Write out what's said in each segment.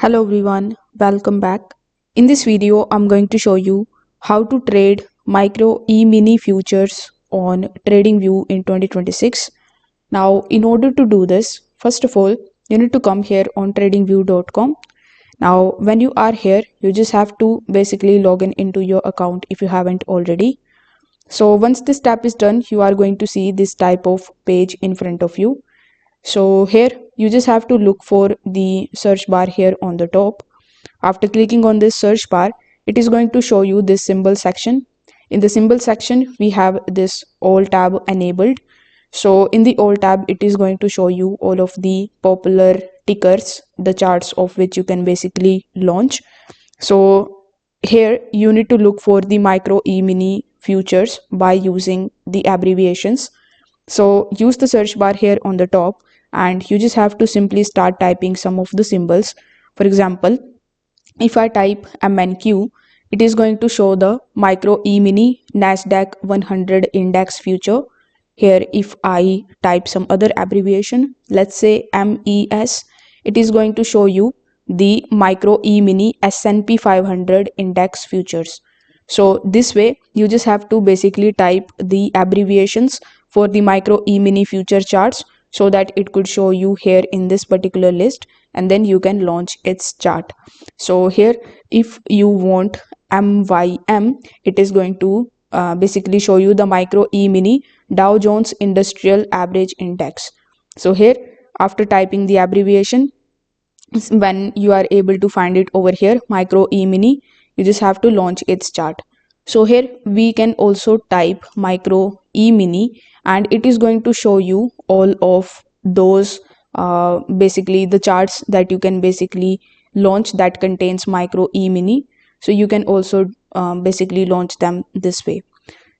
Hello everyone, welcome back. In this video, I'm going to show you how to trade micro e-mini futures on Tradingview in 2026. Now, in order to do this, first of all, you need to come here on tradingview.com. Now, when you are here, you just have to basically log in into your account if you haven't already. So once this step is done, you are going to see this type of page in front of you. So here you just have to look for the search bar here on the top. After clicking on this search bar, it is going to show you this symbol section. In the symbol section, we have this all tab enabled. So in the all tab, it is going to show you all of the popular tickers, the charts of which you can basically launch. So here you need to look for the micro e-mini futures by using the abbreviations. So use the search bar here on the top and you just have to simply start typing some of the symbols. For example, if I type MNQ, it is going to show the micro e-mini Nasdaq 100 index future. Here, if I type some other abbreviation, let's say MES, it is going to show you the micro e-mini S&P 500 index futures. So this way, you just have to basically type the abbreviations for the micro e-mini future charts so that it could show you here in this particular list, and then you can launch its chart. So here, if you want MYM, it is going to basically show you the micro e-mini Dow Jones Industrial Average Index. So here, after typing the abbreviation, when you are able to find it over here, micro e-mini, you just have to launch its chart. So here we can also type micro e-mini and it is going to show you all of those basically the charts that you can basically launch that contains micro e-mini. So you can also basically launch them this way.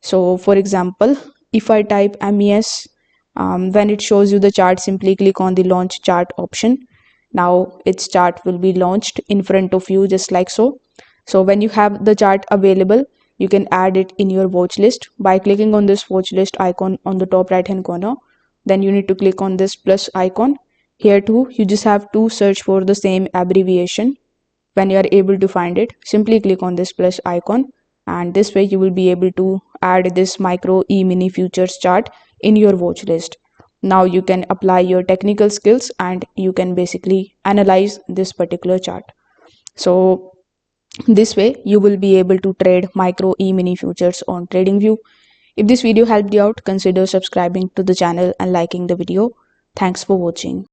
So for example, if I type MES, when it shows you the chart, simply click on the launch chart option. Now its chart will be launched in front of you just like so. So when you have the chart available, you can add it in your watch list by clicking on this watch list icon on the top right hand corner. Then you need to click on this plus icon. Here too, you just have to search for the same abbreviation. When you are able to find it, simply click on this plus icon, and this way you will be able to add this micro e-mini futures chart in your watch list. Now you can apply your technical skills and you can basically analyze this particular chart. So this way you will be able to trade micro e-mini futures on TradingView. If this video helped you out, consider subscribing to the channel and liking the video. Thanks for watching.